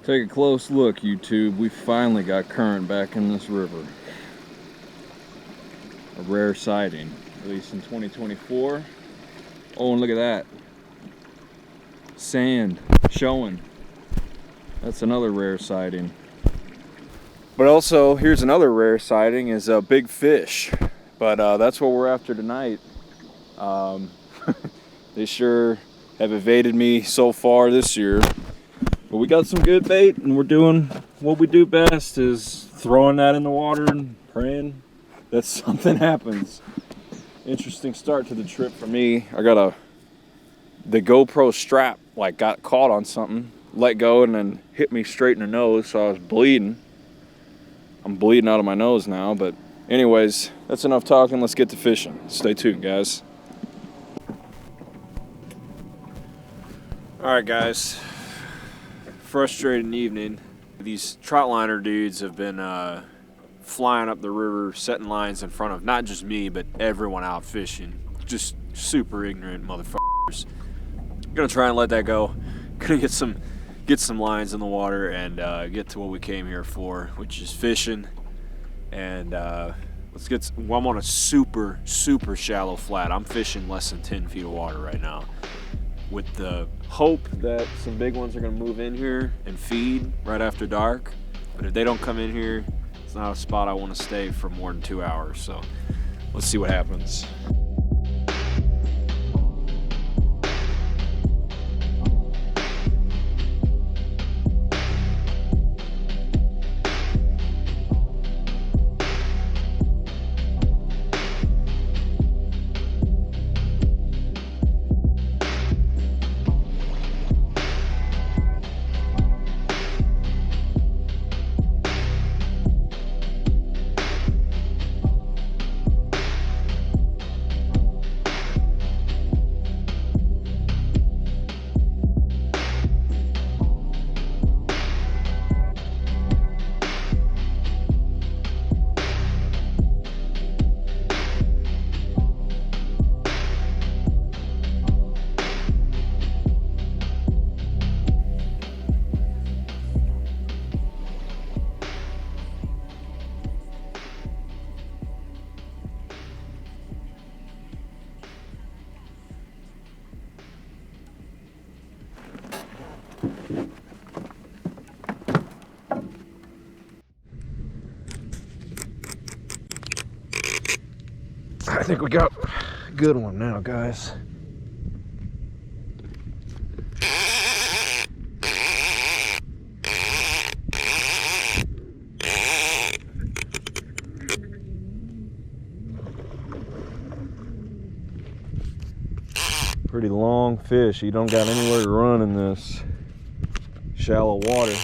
Take a close look, YouTube. We finally got current back in this river. A rare sighting, at least in 2024. Oh, and look at that. Sand showing. That's another rare sighting. But also, here's another rare sighting, is a big fish. But that's what we're after tonight. They sure have evaded me so far this year. But we got some good bait, and we're doing what we do best, is throwing that in the water and praying that something happens. Interesting start to the trip for me. I got the GoPro strap got caught on something, let go, and then hit me straight in the nose, so I was bleeding. I'm bleeding out of my nose now, but anyways, that's enough talking. Let's get to fishing. Stay tuned, guys. All right, guys. Frustrating evening. These trout liner dudes have been flying up the river, setting lines in front of not just me, but everyone out fishing. Just super ignorant motherfuckers. Gonna try and let that go. Gonna get some lines in the water and get to what we came here for, which is fishing. And let's get. Well, I'm on a super shallow flat. I'm fishing less than 10 feet of water right now, with the hope that some big ones are gonna move in here and feed right after dark. But if they don't come in here, it's not a spot I want to stay for more than 2 hours. So let's see what happens. I think we got a good one now, guys. Pretty long fish. You don't got anywhere to run in this shallow water.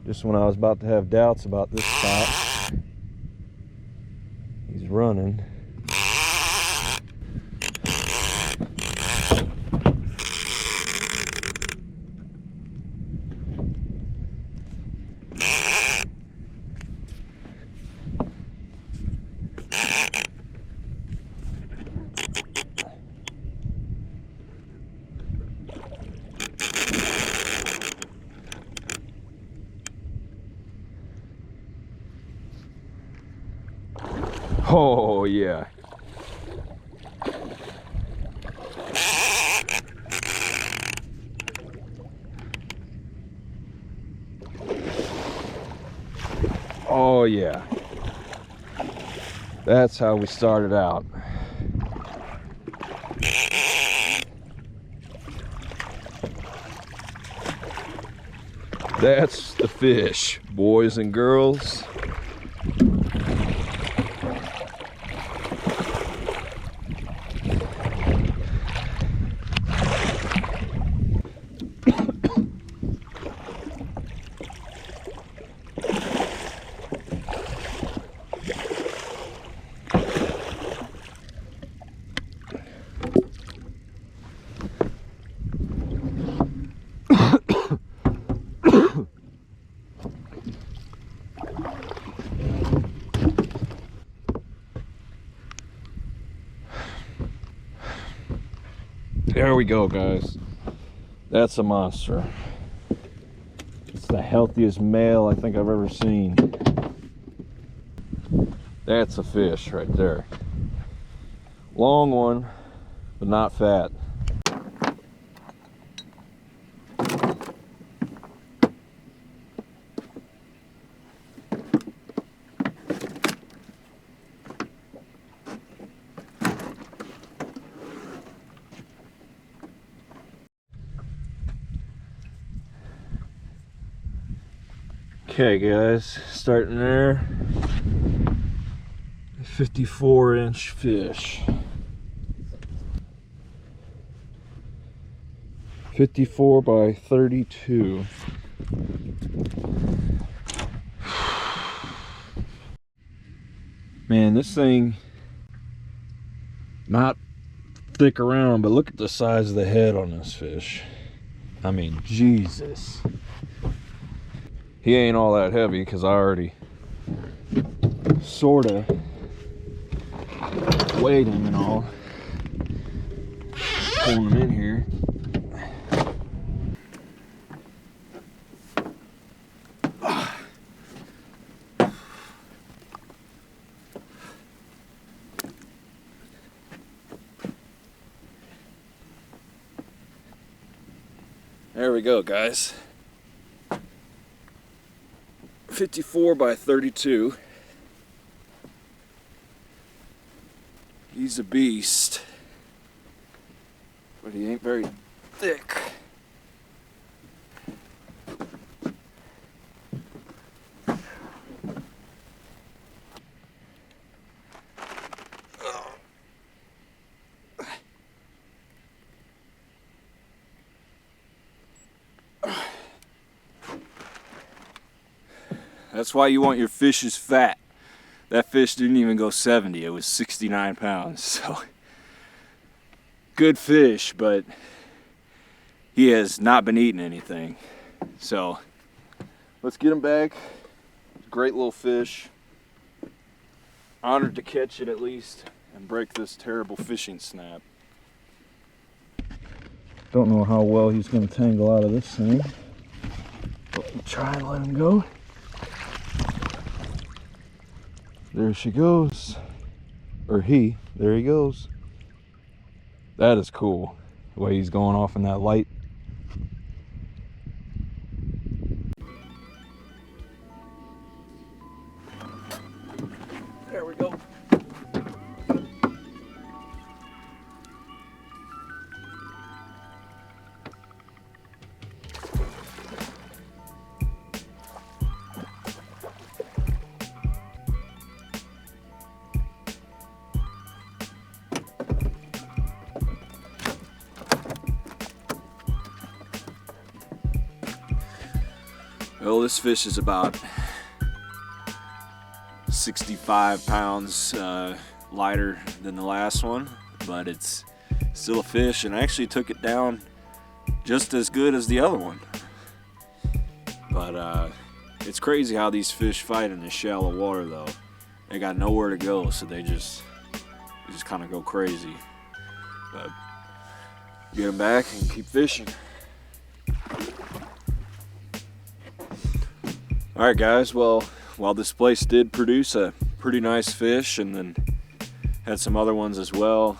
Just when I was about to have doubts about this spot, he's running. Oh yeah. Oh yeah. That's how we started out. That's the fish, boys and girls. There we go, guys. That's a monster. the healthiest male I think I've ever seen. That's a fish right there. Long one, but not fat. Okay guys, starting there. 54-inch fish. 54 by 32. Man, this thing not thick around, but look at the size of the head on this fish. I mean, Jesus. He ain't all that heavy because I already sorta weighed him and all. Pulling him in here. There we go, guys. 54 by 32. He's a beast, but he ain't very thick. That's why you want your fishes fat. That fish didn't even go 70, it was 69 pounds. So, good fish, but he has not been eating anything. So, let's get him back. Great little fish. Honored to catch it at least and break this terrible fishing snap. Don't know how well he's going to tangle out of this thing, but we'll try and let him go. There she goes. Or he. There he goes. That is cool. The way he's going off in that light. There we go. Well, this fish is about 65 pounds lighter than the last one, but it's still a fish, and I actually took it down just as good as the other one. But it's crazy how these fish fight in this shallow water, though. They got nowhere to go, so they just kind of go crazy. But get them back and keep fishing. Alright guys, well, while this place did produce a pretty nice fish and then had some other ones as well,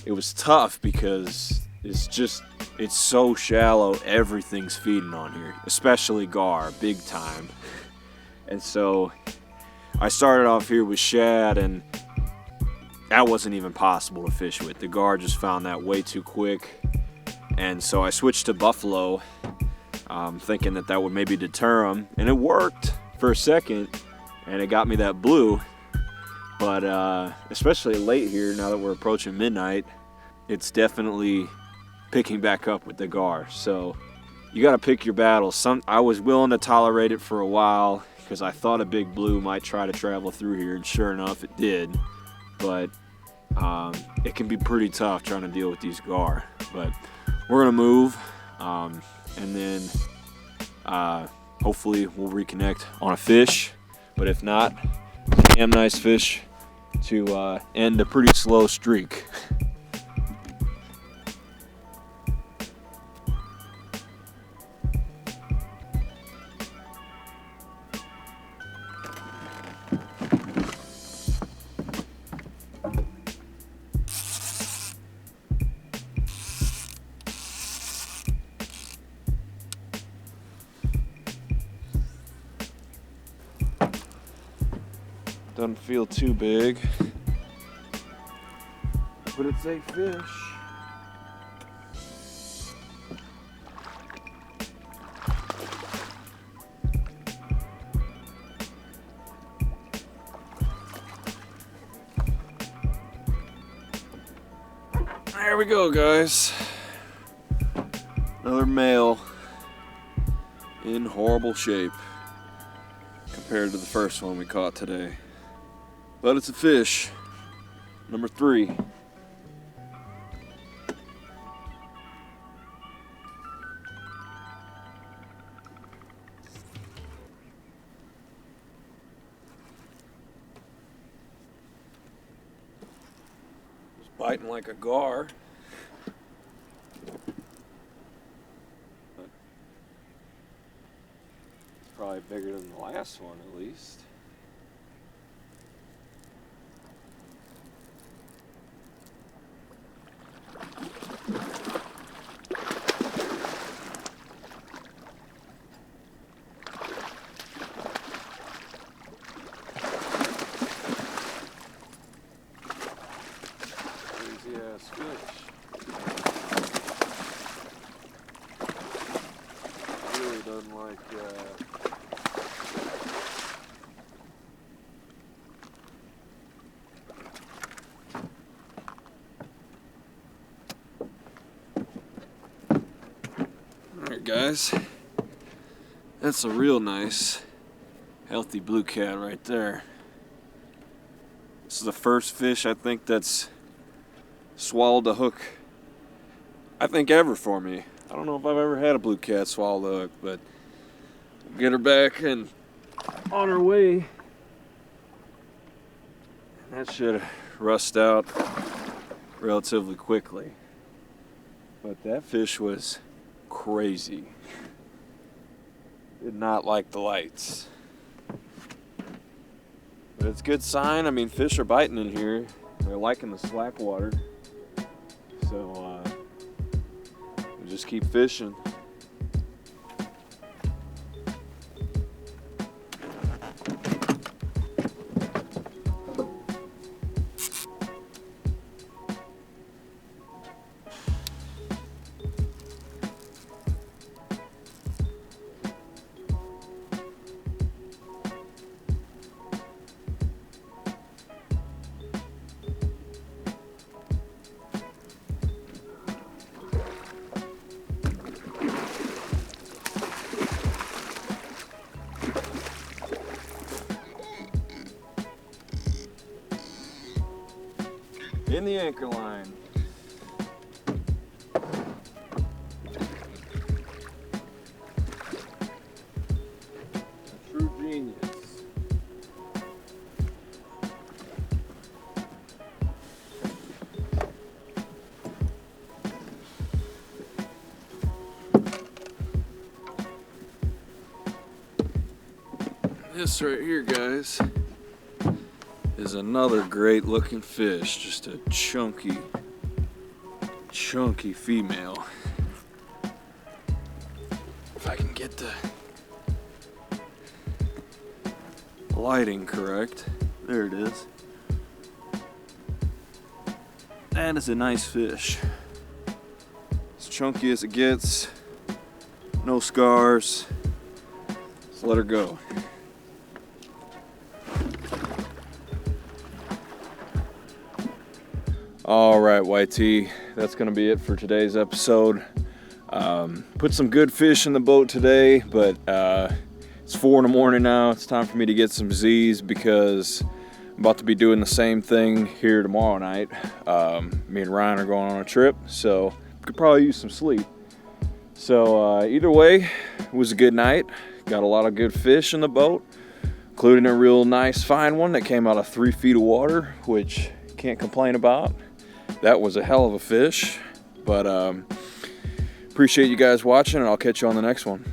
it was tough because it's so shallow, everything's feeding on here, especially gar, big time. And so I started off here with shad, and that wasn't even possible to fish with. The gar just found that way too quick, and so I switched to buffalo, thinking that would maybe deter them, and it worked for a second, and it got me that blue. But especially late here, now that we're approaching midnight, it's definitely picking back up with the gar. So you got to pick your battles. I was willing to tolerate it for a while because I thought a big blue might try to travel through here, and sure enough it did. But it can be pretty tough trying to deal with these gar. But we're gonna move, and then hopefully we'll reconnect on a fish. But if not, damn nice fish to end a pretty slow streak. Doesn't feel too big, but it's a fish. There we go, guys. Another male in horrible shape compared to the first one we caught today. But it's a fish. Number 3. Just biting like a gar. Probably bigger than the last one, at least. Crazy ass fish. Really doesn't like Alright guys, that's a real nice healthy blue cat right there. This is the first fish I think that's swallowed a hook, I think ever for me. I don't know if I've ever had a blue cat swallow the hook, but we'll get her back and on her way. That should rust out relatively quickly. But that fish was crazy. Did not like the lights. But it's a good sign. I mean, fish are biting in here. They're liking the slack water. So, we'll just keep fishing. In the anchor line. A true genius. This right here, guys, is another great looking fish. Just a chunky female. If I can get the lighting correct. There it is. That is a nice fish. As chunky as it gets. No scars. Let's let her go. All right, YT, that's gonna be it for today's episode. Put some good fish in the boat today, but it's 4 in the morning now. It's time for me to get some Z's because I'm about to be doing the same thing here tomorrow night. Me and Ryan are going on a trip, so could probably use some sleep. So either way, it was a good night. Got a lot of good fish in the boat, including a real nice fine one that came out of 3 feet of water, which can't complain about. That was a hell of a fish, but appreciate you guys watching, and I'll catch you on the next one.